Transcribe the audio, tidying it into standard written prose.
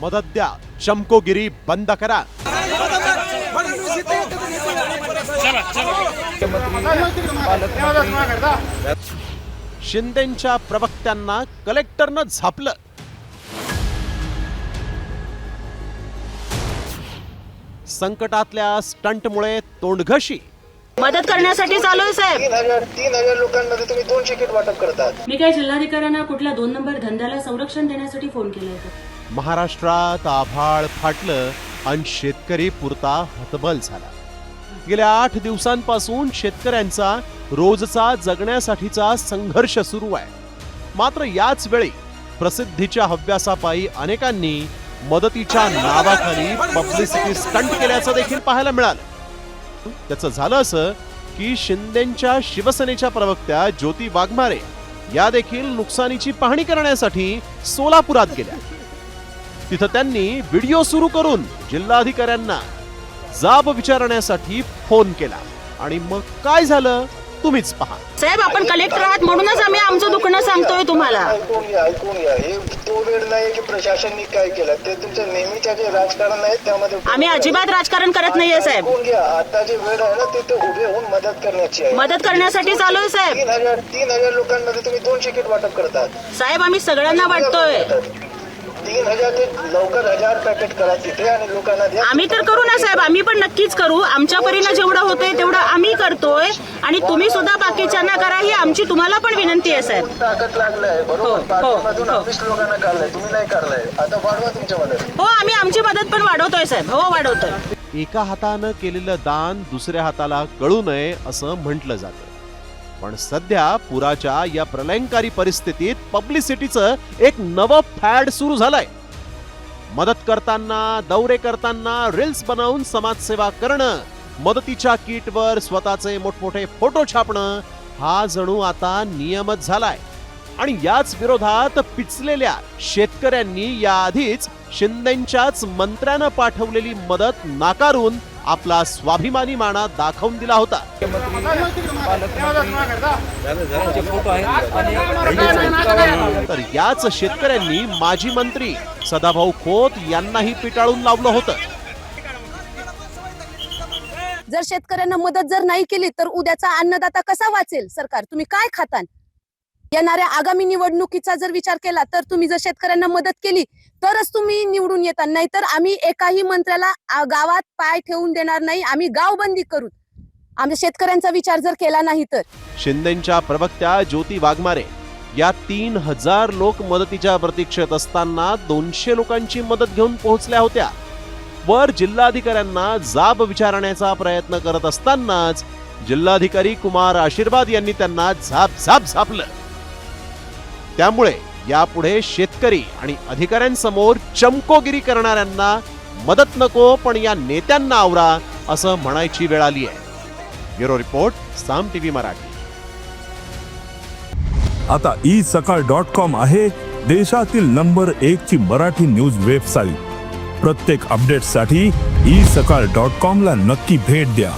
मदत द्या, चमकोगिरी बंद करा. शिंदेंच्या प्रवक्त्यांना कलेक्टरनं झापलं. संकटातल्या स्टंटमुळे तोंडघशी. मदत करण्यासाठी चालू आहे साहेब. 3,000 लोकांमध्ये तुम्ही 200 किट वाटप करतात. मी काय जिल्हाधिकाऱ्यांना कुठल्या 2 नंबर धंद्याला संरक्षण देण्यासाठी फोन केला होता. महाराष्ट्रात आभाळ फाटलं आणि शेतकरी पुरता हतबल झाला. गेल्या 8 दिवसांपासून शेतकऱ्यांचा रोजचा जगण्यासाठीचा संघर्ष सुरू आहे. मात्र याच वेळी प्रसिद्धीच्या हव्यासापायी अनेकांनी मदतीच्या नावाखाली पब्लिसिटी स्टंट केल्याचं देखील पाहायला मिळालं. त्याचं झालं असं की शिंदेंच्या शिवसेनेच्या प्रवक्त्या ज्योती वाघमारे या देखील नुकसानीची पाहणी करण्यासाठी सोलापुरात गेल्या. तिथं त्यांनी व्हिडिओ सुरू करून जिल्हाधिकाऱ्यांना जाब विचारण्यासाठी फोन केला. आणि मग काय झालं तुम्हीच पहा. साहेब आपण कलेक्टर आहात म्हणूनच आम्ही आमचं दुखणं सांगतोय तुम्हाला. ऐकून घ्या. हे तो वेळ नाही की प्रशासनाने काय केलं. ते तुमचं नेहमीच्या जे राजकारण आहे त्यामध्ये आम्ही अजिबात राजकारण करत नाहीये साहेब. ऐकून घ्या. आता जे वेळ आहे ना ते उभे होऊन मदत करण्याची आहे. मदत करण्यासाठी चालू आहे साहेब. 3,000 लोकांमध्ये तुम्ही 200 किट वाटप करतात. साहेब आम्ही सगळ्यांना वाटतोय. 3,000 ते लवकर 1,000 पॅकेट करा तिथे आणि लोकांना द्या. आम्ही तर करू ना साहेब. आम्ही पण नक्कीच करू. आमच्या परीनं जेवढं होतंय तेवढं आम्ही करतोय आणि तुम्ही सुद्धा बाकीच्यांना करा ही आमची तुम्हाला पण विनंती आहे साहेब. ताकद लागलाय बरोबर. पाठीमधून 20 लोकांना काढलंय. तुम्ही नाही काढलंय. आता वाढवा तुमच्या मदत. हो आम्ही आमची मदत पण वाढवतोय साहेब. हो वाढवतोय. एका हातानं केलेलं दान दुसऱ्या हाताला कळू नये असं म्हटलं जातं. पण सध्या पुराच्या या प्रलयंकारी परिस्थितीत पब्लिसिटीचं एक नवं फॅड सुरू झालंय. मदत करताना, दौरे करताना रील्स बनवून समाजसेवा करणं, मदतीच्या किटवर स्वतःचे मोठमोठे फोटो छापणं हा जणू आता नियमच झालाय. आणि याच विरोधात पिचलेल्या शेतकऱ्यांनी याआधीच शिंदेंच्याच मंत्र्यानं पाठवलेली मदत नाकारून आपला स्वाभिमानी माना दाखवून दिला होता. तर याच शेतकऱ्यांनी माजी मंत्री सदाभाऊ खोत यांनाही पिटाळून लावलं होतं. जर शेतकऱ्यांना मदत जर नाही केली तर उद्याचा अन्नदाता कसा वाचेल? सरकार तुम्ही काय खातान? येणाऱ्या आगामी निवडणुकीचा जर विचार केला तर तुम्ही जर शेतकऱ्यांना मदत केली तरच तुम्ही निवडून येता. नाहीतर आम्ही एकाही मंत्र्याला गावात पाय ठेवून देणार नाही. आम्ही गावबंदी करू आमच्या शेतकऱ्यांचा विचार जर केला नाही तर. शिंदेंच्या प्रवक्त्या ज्योती वाघमारे या 3,000 लोक मदतीच्या प्रतीक्षेत असताना 200 लोकांची मदत घेऊन पोहोचल्या होत्या. वर जिल्हाधिकाऱ्यांना जाब विचारण्याचा प्रयत्न करत असतानाच जिल्हाधिकारी कुमार आशीर्वाद यांनी त्यांना झापलं. त्यामुळे यापुढे शेतकरी आणि अधिकाऱ्यांसमोर चमकोगिरी करणाऱ्यांना मदत नको पण या नेत्यांना आवरा असं म्हणायची वेळ आली आहे. ब्युरो रिपोर्ट, साम टीव्ही मराठी. आता isakal.com आहे देशातील नंबर 1 ची मराठी न्यूज वेबसाईट. प्रत्येक अपडेटसाठी isakal.com ला नक्की भेट द्या.